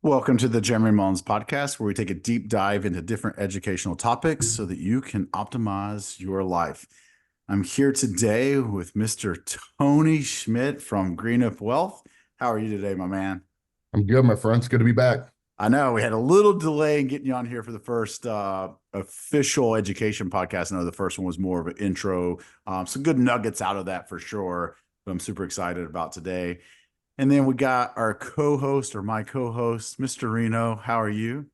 Welcome to the Jeremy Mullins podcast, where we take a deep dive into different educational topics so that you can optimize your life. I'm here today with Mr. Tony Schmitt from GreenUp Wealth. How are you today, my man? I'm good, my friend. It's good to be back. I know we had a little delay in getting you on here for the first official education podcast. I know the first one was more of an intro. Some good nuggets out of that for sure, but I'm super excited about today. And then we got our co-host or my co-host, Mr. Reno. How are you?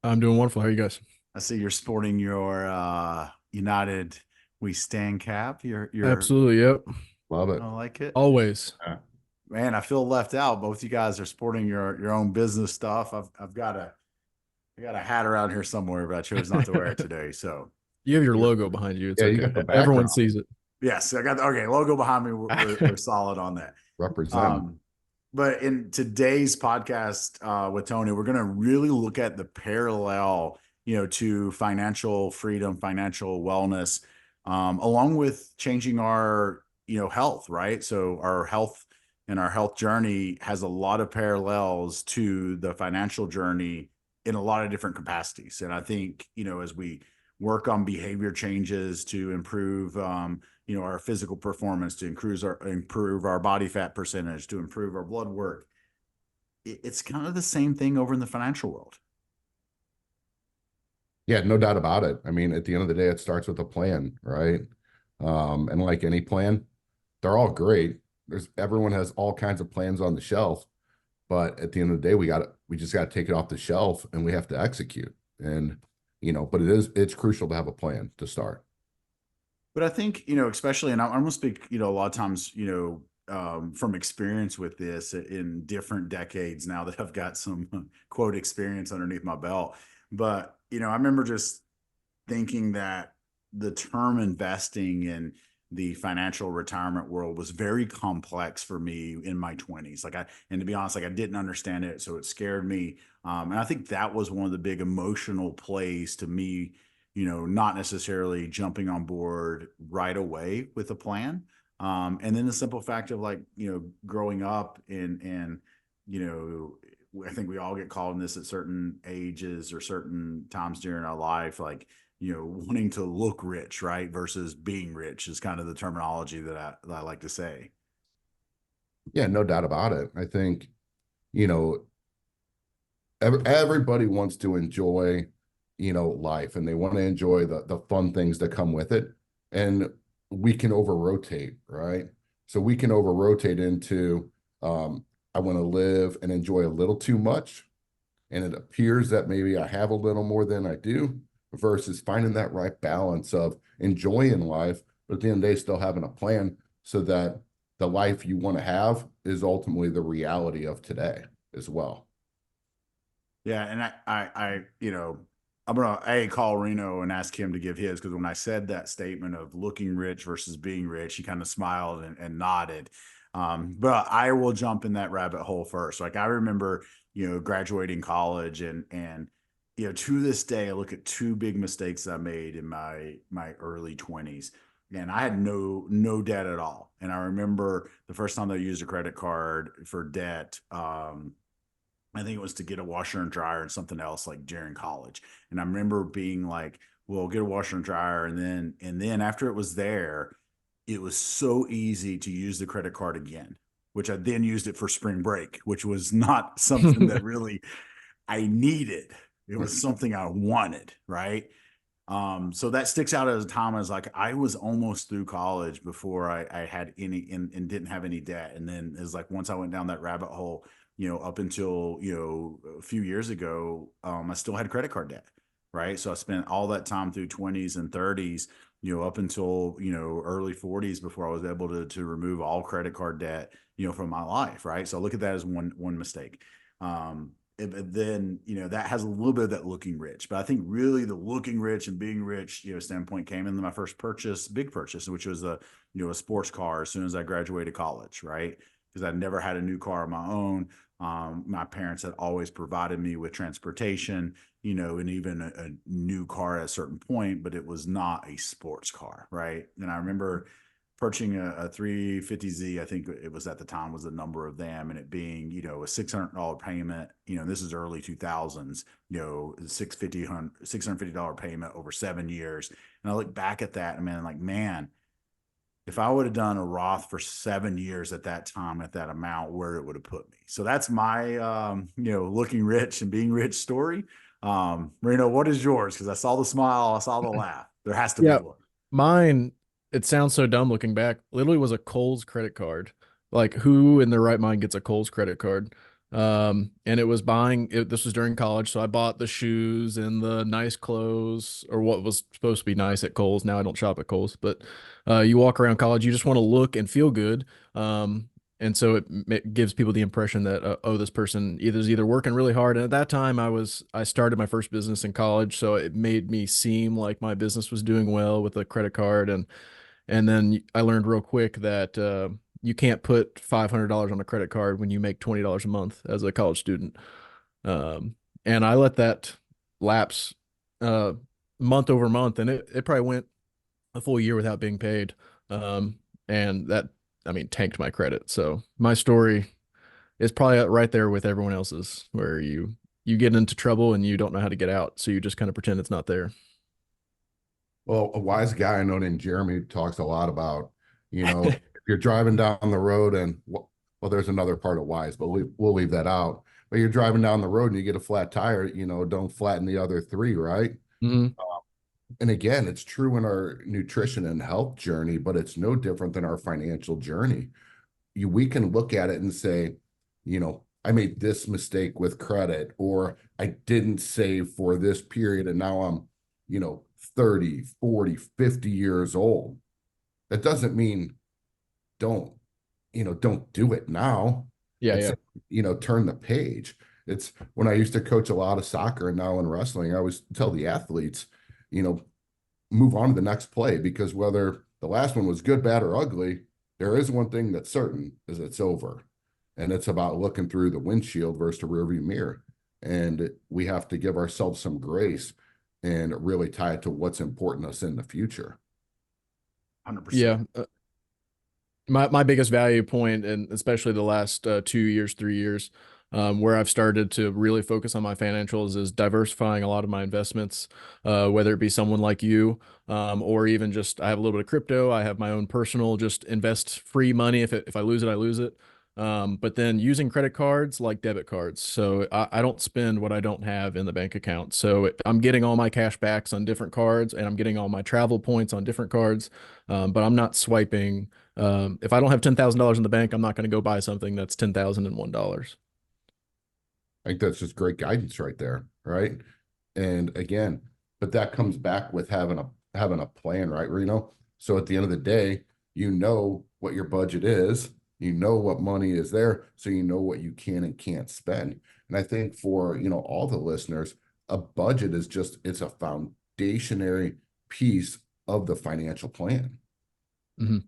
I'm doing wonderful. How are you guys? I see you're sporting your United We Stand cap. You're Absolutely. Yep. Love it. I like it. Always. Man, I feel left out. Both you guys are sporting your own business stuff. I got a hat around here somewhere, but I chose not to wear it today. So You have your logo behind you. It's Yeah, okay. you got the Everyone background. sees it. yes, I got okay, logo behind me. We're solid on that. Represent. But in today's podcast with Tony, we're going to really look at the parallel, to financial freedom, financial wellness, along with changing our, health, right? So our health and our health journey has a lot of parallels to the financial journey in a lot of different capacities. And I think, as we work on behavior changes to improve, our physical performance, to improve our body fat percentage, to improve our blood work. It's kind of the same thing over in the financial world. Yeah, no doubt about it. I mean, at the end of the day, it starts with a plan, right? And like any plan, they're all great. Everyone has all kinds of plans on the shelf, but at the end of the day, we just got to take it off the shelf and we have to execute. And but it's crucial to have a plan to start. But I think, especially, and I'm going to speak, a lot of times, from experience with this in different decades now that I've got some quote experience underneath my belt. But, I remember just thinking that the term investing in the financial retirement world was very complex for me in my 20s. And to be honest, I didn't understand it. So it scared me. And I think that was one of the big emotional plays to me, not necessarily jumping on board right away with a plan. And then the simple fact of growing up and, I think we all get called in this at certain ages or certain times during our life, wanting to look rich, right? Versus being rich is kind of the terminology that I like to say. Yeah, no doubt about it. I think, you know, everybody wants to enjoy, life, and they want to enjoy the fun things that come with it. And we can over rotate, right? So we can over rotate into, I want to live and enjoy a little too much. And it appears that maybe I have a little more than I do, versus finding that right balance of enjoying life, but at the end of the day, still having a plan so that the life you want to have is ultimately the reality of today as well. Yeah. And I'm gonna call Reno and ask him to give his, because when I said that statement of looking rich versus being rich, he kind of smiled and nodded. But I will jump in that rabbit hole first. I remember, graduating college and to this day, I look at two big mistakes I made in my early 20s. And I had no debt at all. And I remember the first time I used a credit card for debt. I think it was to get a washer and dryer and something else during college. And I remember being like, well, get a washer and dryer. And then after it was there, it was so easy to use the credit card again, which I then used it for spring break, which was not something that really I needed. It was something I wanted, right? So that sticks out as a time as I was almost through college before I had any and didn't have any debt. And then it's once I went down that rabbit hole, up until, a few years ago, I still had credit card debt, right? So I spent all that time through 20s and 30s, up until, early 40s before I was able to remove all credit card debt, from my life, right? So I look at that as one mistake. Then that has a little bit of that looking rich, but I think really the looking rich and being rich standpoint came into my first big purchase, which was a sports car as soon as I graduated college, right? Because I never had a new car of my own. My parents had always provided me with transportation, and even a new car at a certain point, but it was not a sports car, right? And I remember purchasing a 350Z, I think it was at the time was the number of them, and it being, you know, a $600 payment, you know, this is early 2000s, you know, $650 payment over 7 years. And I look back at that and man, like, man, if I would have done a Roth for 7 years at that time, at that amount, where it would have put me. So that's my, you know, looking rich and being rich story. Reno, what is yours? Because I saw the smile, I saw the laugh. There has to be Yeah, one. mine, it sounds so dumb looking back. Literally was a Kohl's credit card. Like who in their right mind gets a Kohl's credit card? And it was this was during college, so I bought the shoes and the nice clothes, or what was supposed to be nice at Kohl's. Now I don't shop at Kohl's, but you walk around college, you just want to look and feel good. And so it gives people the impression that oh, this person is either working really hard. And at that time, I started my first business in college, so it made me seem like my business was doing well with a credit card. And then I learned real quick that you can't put $500 on a credit card when you make $20 a month as a college student. And I let that lapse uh, month over month, and it probably went a full year without being paid. And that, I mean, tanked my credit. So my story is probably right there with everyone else's, where you get into trouble and you don't know how to get out, so you just kind of pretend it's not there. Well, a wise guy I know named Jeremy talks a lot about, you know, if you're driving down the road and well, there's another part of wise, but we'll leave that out. But you're driving down the road and you get a flat tire, you know, don't flatten the other three, right? Mhm. And again, it's true in our nutrition and health journey, but it's no different than our financial journey. We can look at it and say, you know, I made this mistake with credit, or I didn't save for this period, and now I'm, you know, 30, 40, 50 years old. That doesn't mean don't, you know, don't do it now. Yeah, It's, yeah. you know, turn the page. It's when I used to coach a lot of soccer and now in wrestling, I always tell the athletes, you know, move on to the next play, because whether the last one was good, bad, or ugly, there is one thing that's certain, is it's over. And it's about looking through the windshield versus the rearview mirror. And we have to give ourselves some grace and really tie it to what's important to us in the future. 100%. Yeah. My biggest value point, and especially the last 2 years, 3 years, where I've started to really focus on my financials, is diversifying a lot of my investments, whether it be someone like you, or even just I have a little bit of crypto. I have my own personal, just invest free money. If I lose it, I lose it. But then using credit cards like debit cards. So I don't spend what I don't have in the bank account. So I'm getting all my cash backs on different cards, and I'm getting all my travel points on different cards. But I'm not swiping. If I don't have $10,000 in the bank, I'm not going to go buy something that's $10,001. I think that's just great guidance right there, right? And again, but that comes back with having a plan, right, Reno? So at the end of the day, you know what your budget is, you know what money is there, so you know what you can and can't spend. And I think for, you know, all the listeners, a budget is just, it's a foundationary piece of the financial plan. Mhm.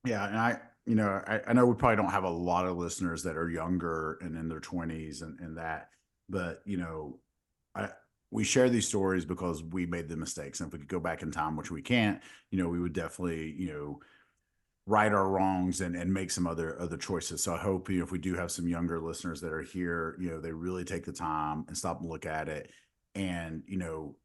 Yeah, and you know, I know we probably don't have a lot of listeners that are younger and in their 20s and that, but you know, we share these stories because we made the mistakes. And if we could go back in time, which we can't, you know, we would definitely, you know, right our wrongs and make some other choices. So I hope, you know, if we do have some younger listeners that are here, you know, they really take the time and stop and look at it. And, you know,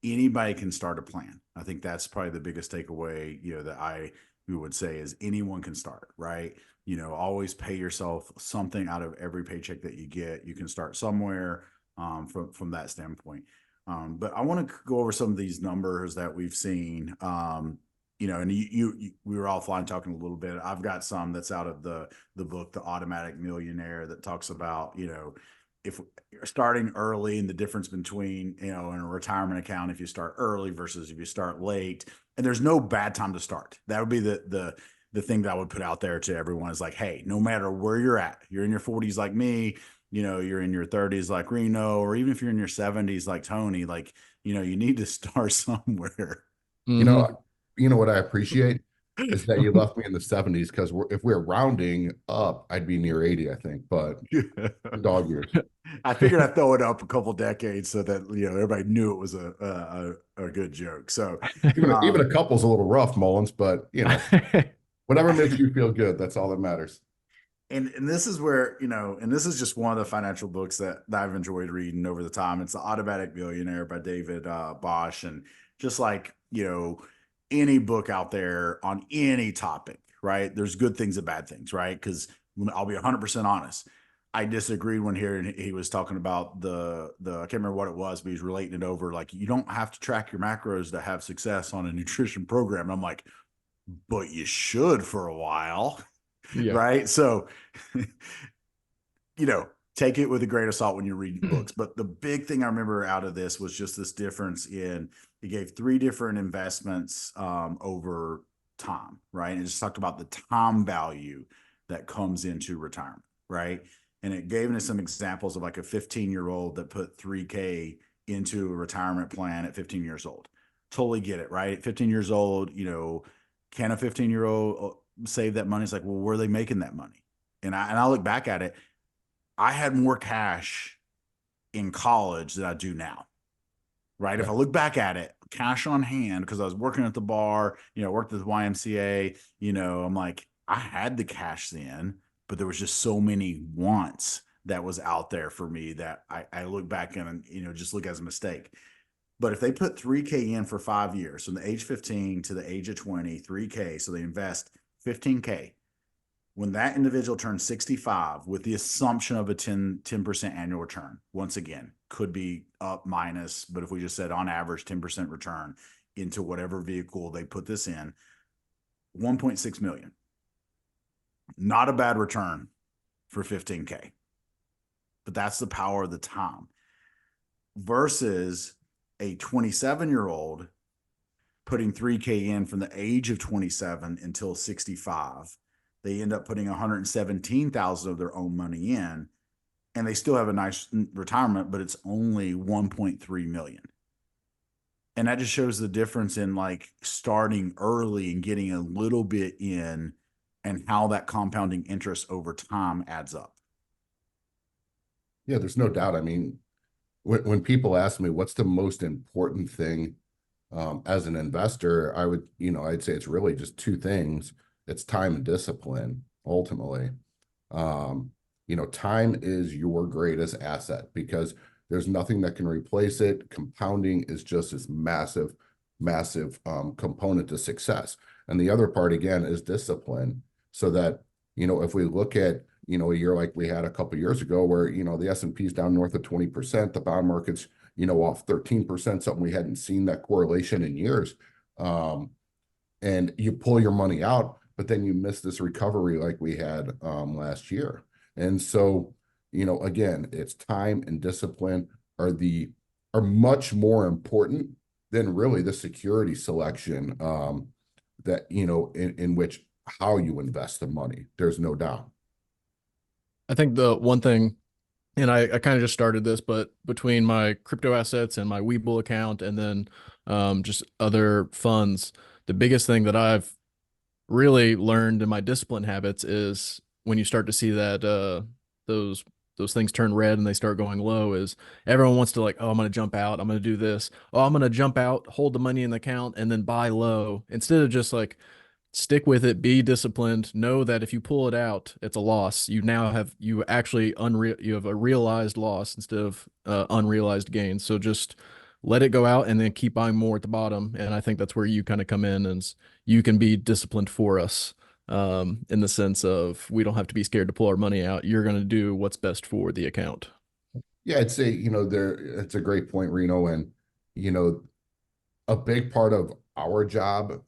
anybody can start a plan. I think that's probably the biggest takeaway, you know, that we would say is anyone can start, right? You know, always pay yourself something out of every paycheck that you get. You can start somewhere from that standpoint. But I want to go over some of these numbers that we've seen. You know, and we were offline talking a little bit. I've got some that's out of the book, The Automatic Millionaire, that talks about, you know, if you're starting early and the difference between, you know, in a retirement account, if you start early versus if you start late, and there's no bad time to start. That would be the thing that I would put out there to everyone, is like, hey, no matter where you're at, you're in your 40s like me, you know, you're in your 30s like Reno, or even if you're in your 70s like Tony, like, you know, you need to start somewhere. You Mhm. know, you know what I appreciate? is that you left me in the 70s, because if we're rounding up, I'd be near 80, I think, but dog years. I figured I'd throw it up a couple decades so that everybody knew it was a good joke. So Even a couple's a little rough, Mullins, but whatever makes you feel good, that's all that matters. And this is where, and this is just one of the financial books that I've enjoyed reading over the time. It's The Automatic Billionaire by David Bosch. And just like, any book out there on any topic, right? There's good things and bad things, right? Because I'll be 100% honest. I disagreed when he was talking about the I can't remember what it was, but he's relating it over. Like, you don't have to track your macros to have success on a nutrition program. And I'm like, but you should for a while. Yeah. Right. So, take it with a grain of salt when you're reading books. But the big thing I remember out of this was just this difference in, he gave 3 different investments over time. Right. And it just talked about the time value that comes into retirement. Right. And it gave us some examples of like a 15-year-old that put $3,000 into a retirement plan at 15 years old. Totally get it. Right. At 15 years old, can a 15-year-old save that money? It's like, well, where are they making that money? And I look back at it, I had more cash in college than I do now. Right. Yeah. If I look back at it, cash on hand, because I was working at the bar, worked at the YMCA, I'm like, I had the cash then, but there was just so many wants that was out there for me that I look back and, just look as a mistake. But if they put $3,000 in for 5 years, from the age 15 to the age of 20, $3,000, so they invest $15,000. When that individual turns 65, with the assumption of a 10% annual return, once again, could be up, minus, but if we just said on average 10% return into whatever vehicle they put this in, 1.6 million. Not a bad return for $15,000. But that's the power of the time. Versus a 27-year-old putting $3,000 in from the age of 27 until 65. They end up putting $117,000 of their own money in, and they still have a nice retirement, but it's only 1.3 million. And that just shows the difference in like starting early and getting a little bit in, and how that compounding interest over time adds up. Yeah, there's no doubt. I mean, when people ask me what's the most important thing as an investor, I'd say it's really just 2 things. It's time and discipline, ultimately. Time is your greatest asset, because there's nothing that can replace it. Compounding is just this massive component to success. And the other part, again, is discipline. So that, if we look at, a year like we had a couple of years ago, where, the S&P is down north of 20%, the bond market's, off 13%, something we hadn't seen that correlation in years. And you pull your money out, but then you miss this recovery like we had last year. And so, again, it's time and discipline are much more important than really the security selection that, in which how you invest the money. There's no doubt. I think the one thing, and I kind of just started this, but between my crypto assets and my Webull account, and then just other funds, the biggest thing that I've really learned in my discipline habits is when you start to see that those things turn red and they start going low, is everyone wants to like, oh, I'm going to jump out, I'm going to do this. Oh, I'm going to jump out, hold the money in the account, and then buy low, instead of just like, stick with it, be disciplined, know that if you pull it out, it's a loss. You have a realized loss instead of unrealized gains. So just let it go out and then keep buying more at the bottom. And I think that's where you kind of come in, and you can be disciplined for us in the sense of, we don't have to be scared to pull our money out. You're going to do what's best for the account. Yeah, I'd say, it's a great point, Reno. And, a big part of our job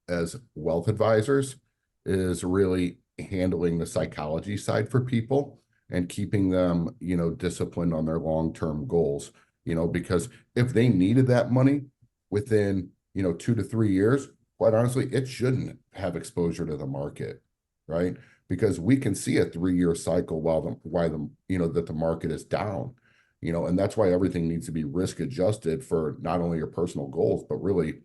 as wealth advisors is really handling the psychology side for people and keeping them, disciplined on their long-term goals, because if they needed that money within, 2 to 3 years, quite honestly, it shouldn't have exposure to the market, right? Because we can see a 3-year cycle that the market is down, and that's why everything needs to be risk adjusted for not only your personal goals, but really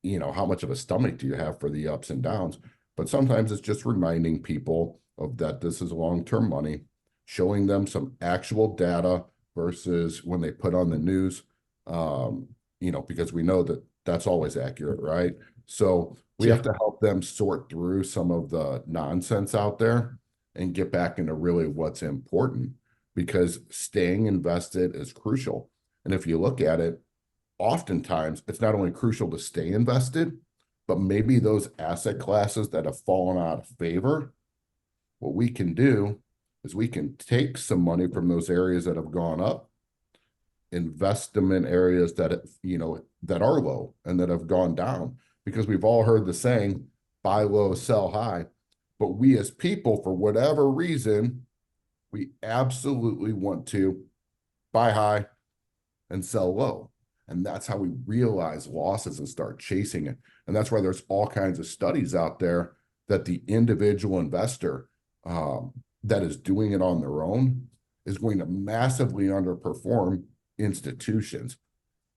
how much of a stomach do you have for the ups and downs? But sometimes it's just reminding people of that this is long-term money, showing them some actual data versus when they put on the news, because we know that that's always accurate, right? So we have to help them sort through some of the nonsense out there and get back into really what's important, because staying invested is crucial. And if you look at it, oftentimes it's not only crucial to stay invested, but maybe those asset classes that have fallen out of favor, what we can do is we can take some money from those areas that have gone up, invest them in areas that, that are low and that have gone down, because we've all heard the saying, buy low, sell high. But we as people, for whatever reason, we absolutely want to buy high and sell low. And that's how we realize losses and start chasing it. And that's why there's all kinds of studies out there that the individual investor that is doing it on their own is going to massively underperform institutions.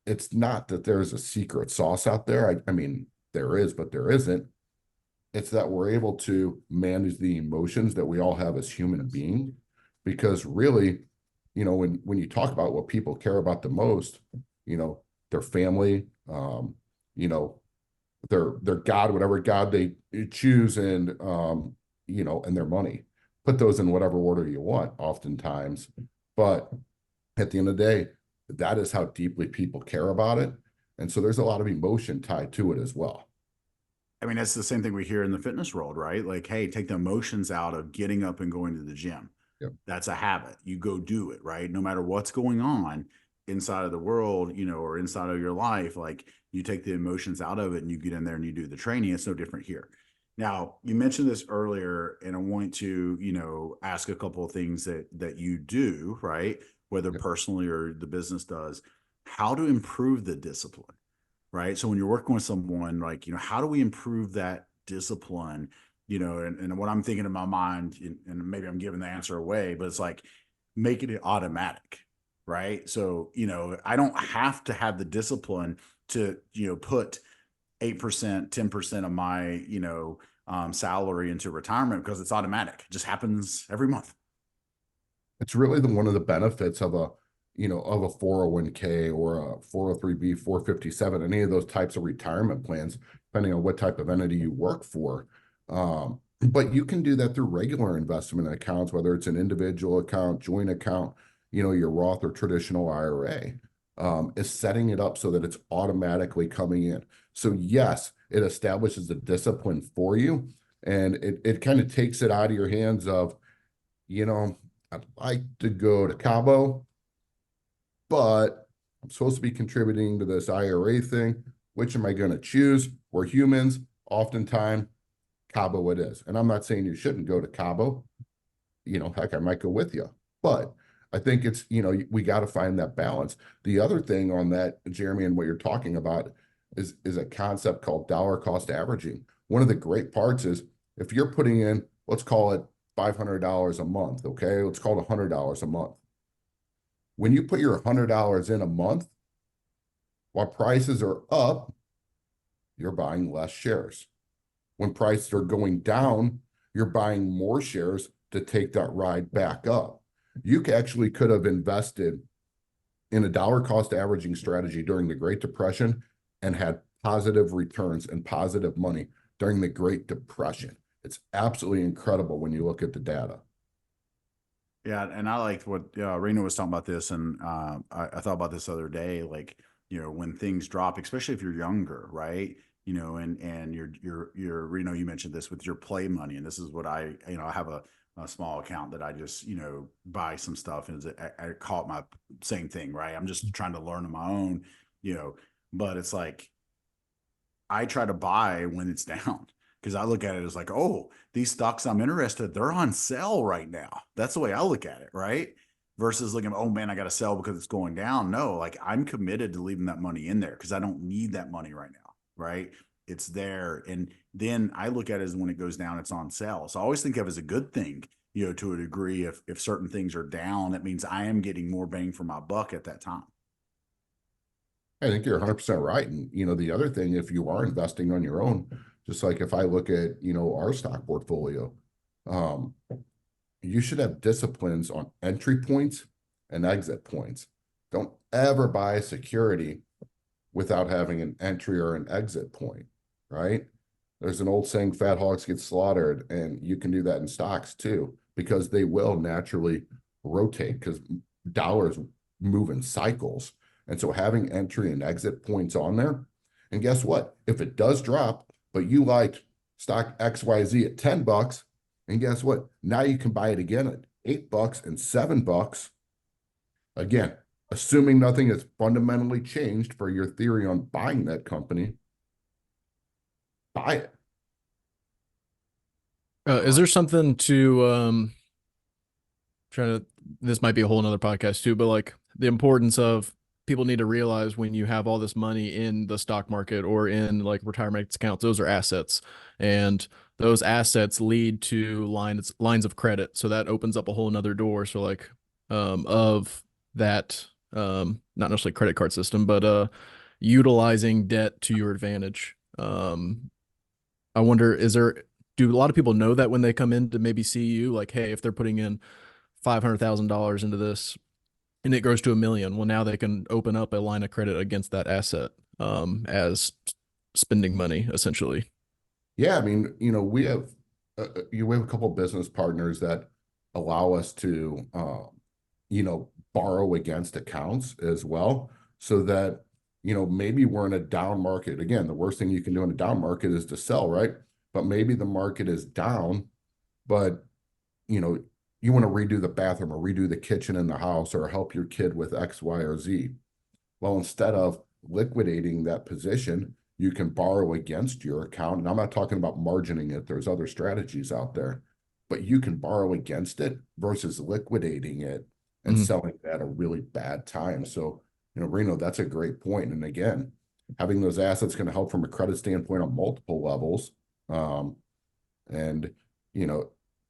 It's not that there's a secret sauce out there. I mean, there is, but there isn't. It's that we're able to manage the emotions that we all have as human beings, because really, when you talk about what people care about the most, their family, their God, whatever God they choose, and and their money. Put those in whatever order you want, oftentimes. But at the end of the day, that is how deeply people care about it. And so there's a lot of emotion tied to it as well. I mean, that's the same thing we hear in the fitness world, right? Like, hey, take the emotions out of getting up and going to the gym. Yep. That's a habit. You go do it, right? No matter what's going on inside of the world, or inside of your life, like you take the emotions out of it and you get in there and you do the training. It's no different here. Now, you mentioned this earlier, and I want to, ask a couple of things that you do, right? Whether Yep. personally or the business does, how to improve the discipline, right? So when you're working with someone, like, how do we improve that discipline? And what I'm thinking in my mind, and maybe I'm giving the answer away, but it's like making it automatic, right? So, I don't have to have the discipline to, put 8%, 10% of my, salary into retirement, because it's automatic. It just happens every month. It's really one of the benefits of a 401k or a 403b, 457, any of those types of retirement plans, depending on what type of entity you work for. But you can do that through regular investment accounts, whether it's an individual account, joint account, your Roth or traditional IRA, is setting it up so that it's automatically coming in. So yes, it establishes a discipline for you, and it kind of takes it out of your hands of, I'd like to go to Cabo, but I'm supposed to be contributing to this IRA thing. Which am I going to choose? We're humans. Oftentimes, Cabo it is. And I'm not saying you shouldn't go to Cabo. Heck, I might go with you. But I think it's, we got to find that balance. The other thing on that, Jeremy, and what you're talking about is a concept called dollar cost averaging. One of the great parts is if you're putting in, let's call it $500 a month, okay? Let's call it $100 a month. When you put your $100 in a month, while prices are up, you're buying less shares. When prices are going down, you're buying more shares to take that ride back up. You actually could have invested in a dollar cost averaging strategy during the Great Depression and had positive returns and positive money during the Great Depression. It's absolutely incredible when you look at the data. Yeah, and I liked what Reno was talking about this, and I thought about this the other day. Like, when things drop, especially if you're younger, right? And you're Reno, you mentioned this with your play money, and this is what I have a small account that I just buy some stuff, and I call it my same thing, right? I'm just trying to learn on my own, but it's like I try to buy when it's down. Because I look at it as like, oh, these stocks I'm interested, they're on sale right now. That's the way I look at it, right? Versus looking, oh man, I got to sell because it's going down. No, like I'm committed to leaving that money in there because I don't need that money right now, right? It's there. And then I look at it as when it goes down, it's on sale. So I always think of it as a good thing, to a degree. If certain things are down, that means I am getting more bang for my buck at that time. I think you're 100% right. And, the other thing, if you are investing on your own, just like if I look at, our stock portfolio, um, you should have disciplines on entry points and exit points. Don't ever buy a security without having an entry or an exit point, right? There's an old saying, fat hogs get slaughtered, and you can do that in stocks too, because they will naturally rotate because dollars move in cycles. And so having entry and exit points on there, and guess what? If it does drop, but you liked stock XYZ at $10, and guess what? Now you can buy it again at $8 and $7. Again, assuming nothing has fundamentally changed for your theory on buying that company, buy it. Is there something to this might be a whole nother podcast too, but like the importance of people need to realize when you have all this money in the stock market or in like retirement accounts, those are assets, and those assets lead to lines of credit. So that opens up a whole nother door. So like of that not necessarily credit card system, but utilizing debt to your advantage. I wonder, do a lot of people know that when they come in to maybe see you, like, hey, if they're putting in $500,000 into this and it grows to $1 million, well, now they can open up a line of credit against that asset as spending money, essentially. Yeah, I mean, we have a couple of business partners that allow us to borrow against accounts as well, so that maybe we're in a down market. Again, the worst thing you can do in a down market is to sell, right? But maybe the market is down, but you want to redo the bathroom or redo the kitchen in the house or help your kid with X, Y, or Z. Well, instead of liquidating that position, you can borrow against your account. And I'm not talking about margining it. There's other strategies out there, but you can borrow against it versus liquidating it and selling it at a really bad time. So, Reno, that's a great point. And again, having those assets can help from a credit standpoint on multiple levels. And,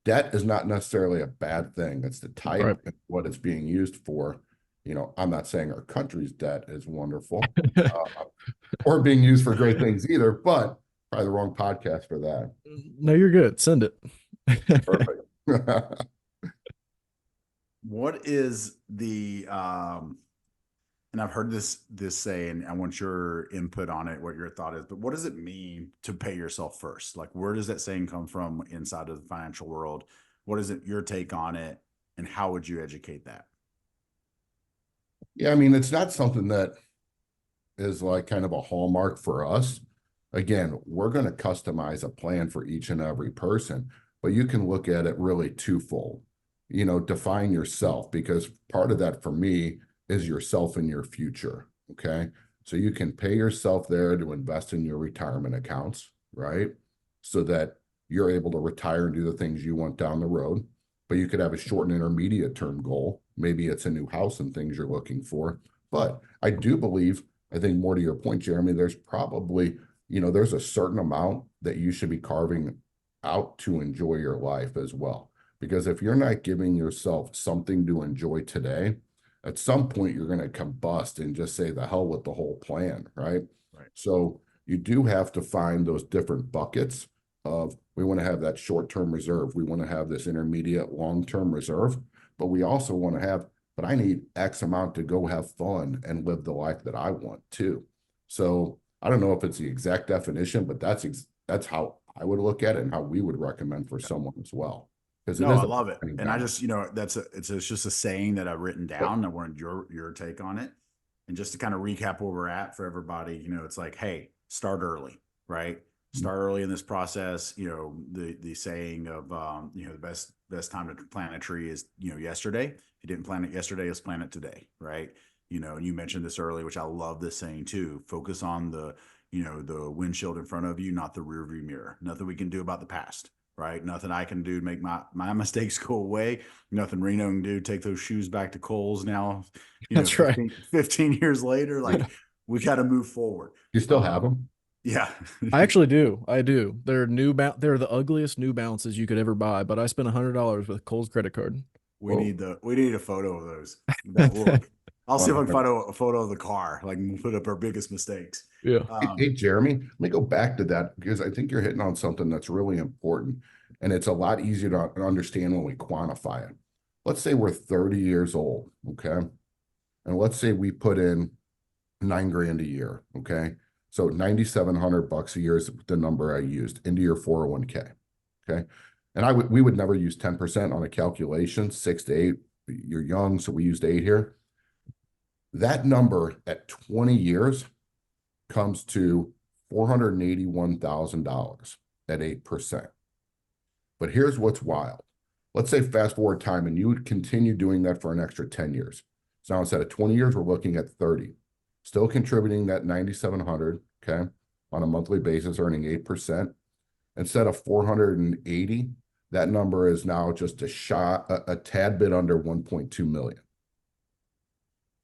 debt is not necessarily a bad thing. It's the type Right. and what it's being used for. I'm not saying our country's debt is wonderful or being used for great things either, but probably the wrong podcast for that. No, you're good. Send it. Perfect. What is the and I've heard this say, and I want your input on it, what your thought is, but what does it mean to pay yourself first? Like, where does that saying come from inside of the financial world? What is it, your take on it, and how would you educate that? Yeah, I mean, it's not something that is like kind of a hallmark for us. Again, we're going to customize a plan for each and every person, but you can look at it really twofold. Define yourself, because part of that for me is yourself and your future. Okay. So you can pay yourself there to invest in your retirement accounts, right? So that you're able to retire and do the things you want down the road. But you could have a short and intermediate term goal. Maybe it's a new house and things you're looking for. But I do believe, I think more to your point, Jeremy, there's probably, there's a certain amount that you should be carving out to enjoy your life as well. Because if you're not giving yourself something to enjoy today, at some point you're going to combust and just say the hell with the whole plan, right? Right. So you do have to find those different buckets of, we want to have that short-term reserve. We want to have this intermediate long-term reserve, but we also want to have, but I need X amount to go have fun and live the life that I want too. So I don't know if it's the exact definition, but that's how I would look at it and how we would recommend for someone as well. No, I love it. And I just, it's just a saying that I've written down. I wanted your take on it. And just to kind of recap where we're at for everybody, it's like, hey, start early, right? Start early in this process. The saying of, the best time to plant a tree is, yesterday. If you didn't plant it yesterday, let's plant it today, right? And you mentioned this earlier, which I love this saying too. Focus on the windshield in front of you, not the rear view mirror. Nothing we can do about the past. Right. Nothing I can do to make my mistakes go away. Nothing Reno can do. Take those shoes back to Kohl's now. That's 15, right. 15 years later, like we got to move forward. You still have them? Yeah. I actually do. I do. They're they're the ugliest New Balances you could ever buy, but I spent $100 with Kohl's credit card. We need a photo of those. That look. I'll see if I can find a photo of the car. Like, we'll put up our biggest mistakes. Yeah. Hey, Jeremy, let me go back to that because I think you're hitting on something that's really important. And it's a lot easier to understand when we quantify it. Let's say we're 30 years old, okay? And let's say we put in $9,000 a year, okay? So $9,700 a year is the number I used into your 401k, okay? And we would never use 10% on a calculation, 6 to 8. You're young, so we used 8 here. That number at 20 years comes to $481,000 at 8%. But here's what's wild. Let's say fast forward time and you would continue doing that for an extra 10 years. So now instead of 20 years, we're looking at 30. Still contributing that 9,700, okay, on a monthly basis, earning 8%. Instead of 480, that number is now just a tad bit under 1.2 million.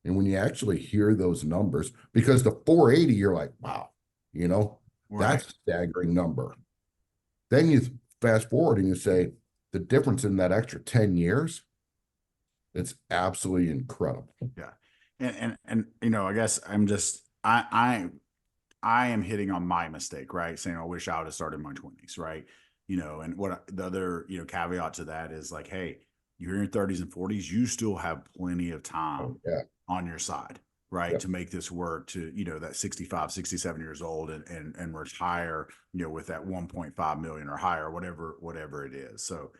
And when you actually hear those numbers, because the 480, you're like, wow, that's a staggering number. Then you fast forward and you say, the difference in that extra 10 years, it's absolutely incredible. Yeah. And I guess I am hitting on my mistake, right? Saying I wish I would have started in my 20s, right? And what the other, caveat to that is like, hey, you're in your 30s and 40s, you still have plenty of time on your side, right? To make this work to, that 65, 67 years old and retire, with that 1.5 million or higher, whatever it is. So,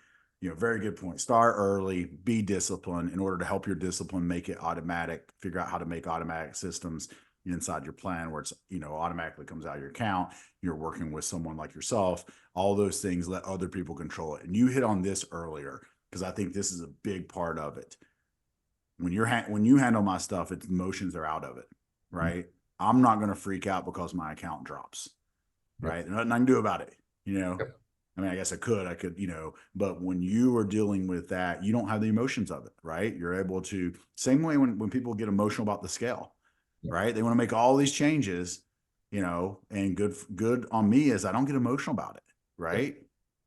very good point. Start early, be disciplined in order to help your discipline, make it automatic, figure out how to make automatic systems inside your plan where it's, automatically comes out of your account. You're working with someone like yourself, all those things, let other people control it. And you hit on this earlier, because I think this is a big part of it. When you handle my stuff, it's emotions are out of it, right? Mm-hmm. I'm not going to freak out because my account drops, right? There's nothing I can do about it, I mean, I guess I could, but when you are dealing with that, you don't have the emotions of it, right? You're able to, same way when people get emotional about the scale, right? They want to make all these changes, and good on me is I don't get emotional about it, right?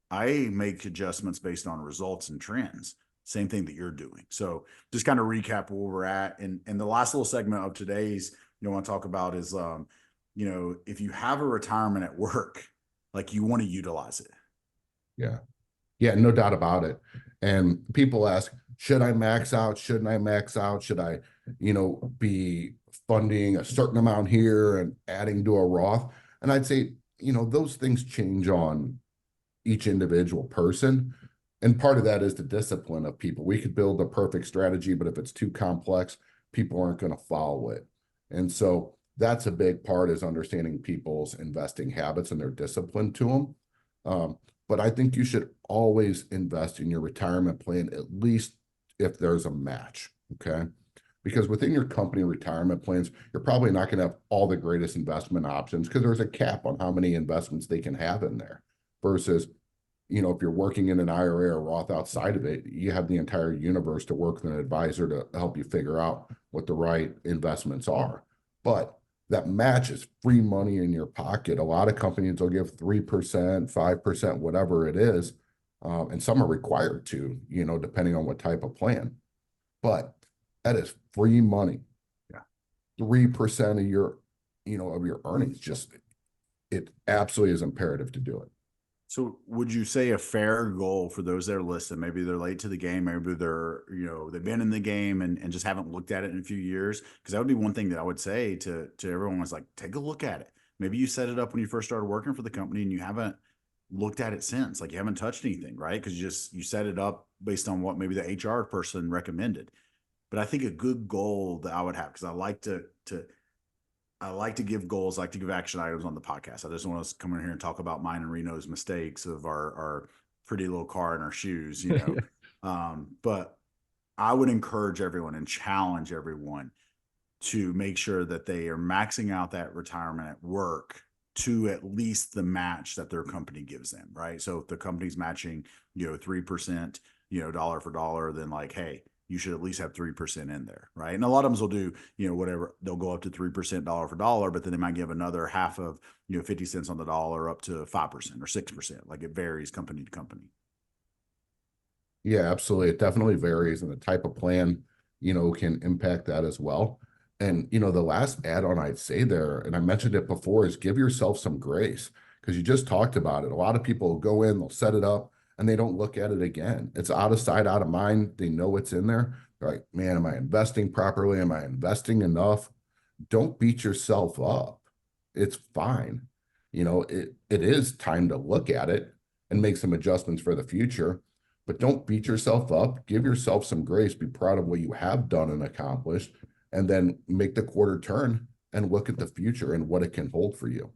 I make adjustments based on results and trends. Same thing that you're doing. So just kind of recap where we're at. And the last little segment of today's, want to talk about is, if you have a retirement at work, like you want to utilize it. Yeah, no doubt about it. And people ask, should I max out? Shouldn't I max out? Should I, be funding a certain amount here and adding to a Roth? And I'd say, those things change on each individual person. And part of that is the discipline of people. We could build a perfect strategy, but if it's too complex, people aren't going to follow it. And so that's a big part, is understanding people's investing habits and their discipline to them. But I think you should always invest in your retirement plan, at least if there's a match, okay? Because within your company retirement plans, you're probably not going to have all the greatest investment options because there's a cap on how many investments they can have in there. Versus, if you're working in an IRA or Roth outside of it, you have the entire universe to work with an advisor to help you figure out what the right investments are. But that match is free money in your pocket. A lot of companies will give 3%, 5%, whatever it is. And some are required to, depending on what type of plan. But that is free money. 3% of your, of your earnings. It absolutely is imperative to do it. So would you say a fair goal for those that are listening, maybe they're late to the game, maybe they're, they've been in the game and just haven't looked at it in a few years? Because that would be one thing that I would say to everyone was like, take a look at it. Maybe you set it up when you first started working for the company and you haven't looked at it since, like you haven't touched anything, right? Because you set it up based on what maybe the HR person recommended. But I think a good goal that I would have, because I like to give goals, I like to give action items on the podcast. I just want to come in here and talk about mine and Reno's mistakes of our pretty little car and our shoes, but I would encourage everyone and challenge everyone to make sure that they are maxing out that retirement at work to at least the match that their company gives them, right? So if the company's matching, 3%, dollar for dollar, then like, hey, you should at least have 3% in there, right? And a lot of them will do, whatever, they'll go up to 3% dollar for dollar, but then they might give another half of, 50 cents on the dollar up to 5% or 6%. Like it varies company to company. Yeah, absolutely. It definitely varies in the type of plan can impact that as well. And, the last add-on I'd say there, and I mentioned it before, is give yourself some grace, because you just talked about it. A lot of people go in, they'll set it up, and they don't look at it again. It's out of sight, out of mind. They know it's in there. They're like, man, am I investing properly? Am I investing enough? Don't beat yourself up. It's fine. It is time to look at it and make some adjustments for the future, but don't beat yourself up. Give yourself some grace. Be proud of what you have done and accomplished, and then make the quarter turn and look at the future and what it can hold for you.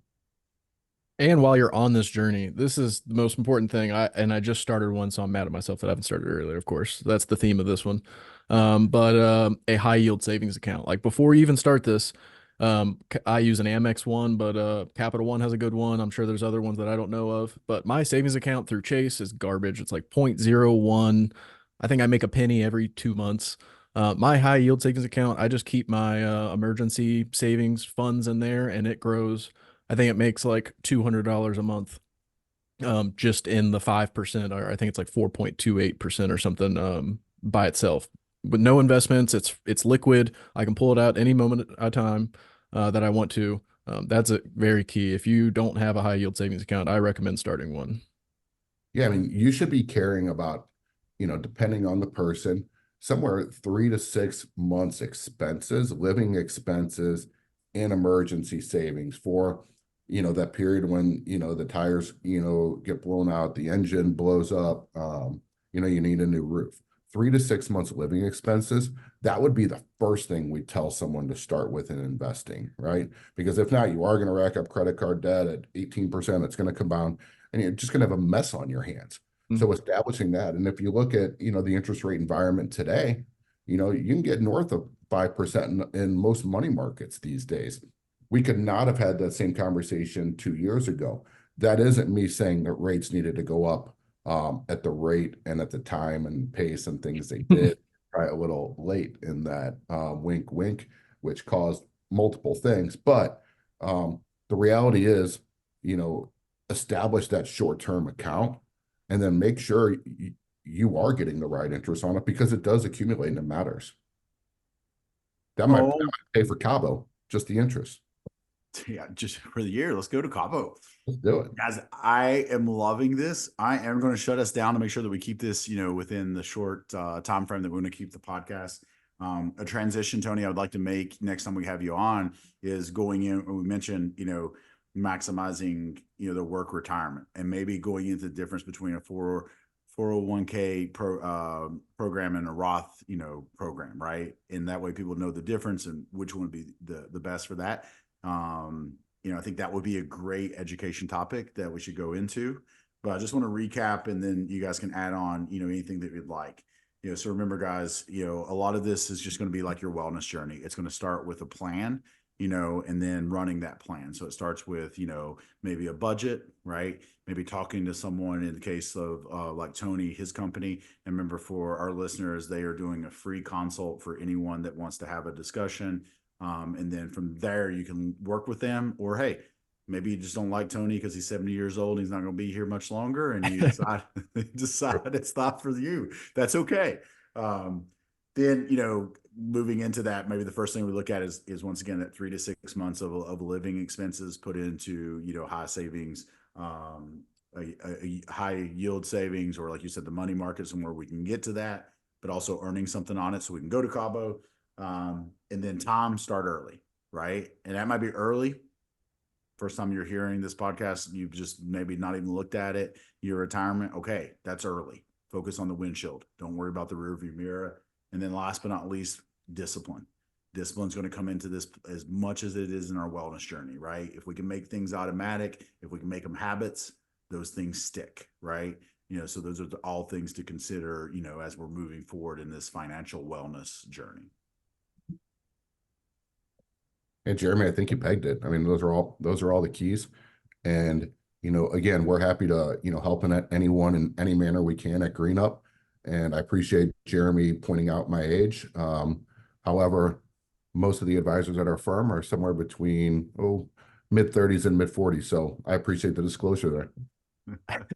And while you're on this journey, this is the most important thing. I just started one, so I'm mad at myself that I haven't started earlier. Of course, that's the theme of this one. But a high yield savings account. Like before you even start this, I use an Amex one, but Capital One has a good one. I'm sure there's other ones that I don't know of. But my savings account through Chase is garbage. It's like 0.01. I think I make a penny every 2 months. My high yield savings account, I just keep my emergency savings funds in there, and it grows. I think it makes like $200 a month, just in the 5%, or I think it's like 4.28% or something, by itself. With no investments, it's liquid. I can pull it out any moment at a time that I want to. That's a very key. If you don't have a high yield savings account, I recommend starting one. Yeah, I mean, you should be caring about, depending on the person, somewhere 3 to 6 months expenses, living expenses, and emergency savings for, that period when, the tires, get blown out, the engine blows up, you need a new roof. 3 to 6 months living expenses, that would be the first thing we tell someone to start with in investing, right? Because if not, you are going to rack up credit card debt at 18%. It's going to compound, and you're just going to have a mess on your hands. So establishing that, and if you look at, the interest rate environment today, you can get north of 5% in most money markets these days. We could not have had that same conversation 2 years ago. That isn't me saying that rates needed to go up at the rate and at the time and pace and things they did. Right, a little late in that wink, wink, which caused multiple things. But the reality is, establish that short-term account, and then make sure you are getting the right interest on it, because it does accumulate and it matters. That might pay for Cabo, just the interest. Yeah, just for the year. Let's go to Cabo. Let's do it. Guys, I am loving this. I am going to shut us down to make sure that we keep this, within the short time frame that we're going to keep the podcast. A transition, Tony, I would like to make next time we have you on is going in. We mentioned, maximizing, the work retirement, and maybe going into the difference between a 401k program and a Roth, program, right? And that way people know the difference and which one would be the best for that. I think that would be a great education topic that we should go into, but I just want to recap, and then you guys can add on, anything that you'd like. So remember, guys, a lot of this is just going to be like your wellness journey. It's going to start with a plan, and then running that plan. So it starts with, maybe a budget, right? Maybe talking to someone in the case of like Tony, his company. And remember, for our listeners, they are doing a free consult for anyone that wants to have a discussion. And then from there, you can work with them, or, hey, maybe you just don't like Tony because he's 70 years old. And he's not going to be here much longer. And you decide it's not for you. That's okay. Then, moving into that, maybe the first thing we look at is once again, that 3 to 6 months of living expenses put into, high savings, a high yield savings, or like you said, the money market, somewhere we can get to that, but also earning something on it so we can go to Cabo. And then Tom, start early, right? And that might be early. First time you're hearing this podcast, you've just maybe not even looked at it. Your retirement, okay, that's early. Focus on the windshield. Don't worry about the rearview mirror. And then last but not least, discipline. Discipline's going to come into this as much as it is in our wellness journey, right? If we can make things automatic, if we can make them habits, those things stick, right? So those are all things to consider, as we're moving forward in this financial wellness journey. And Jeremy, I think you pegged it. I mean, those are all the keys. And, again, we're happy to, help anyone in any manner we can at GreenUp. And I appreciate Jeremy pointing out my age. However, most of the advisors at our firm are somewhere between mid-30s and mid-40s. So I appreciate the disclosure there.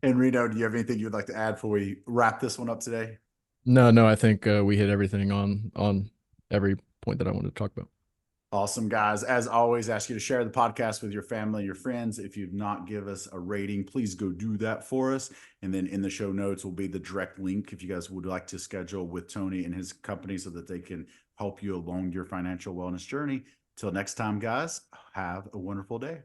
And Reno, do you have anything you'd like to add before we wrap this one up today? No, I think we hit everything on every point that I wanted to talk about. Awesome, guys. As always, ask you to share the podcast with your family, your friends. If you've not give us a rating, please go do that for us. And then in the show notes will be the direct link if you guys would like to schedule with Tony and his company so that they can help you along your financial wellness journey. Till next time, guys, have a wonderful day.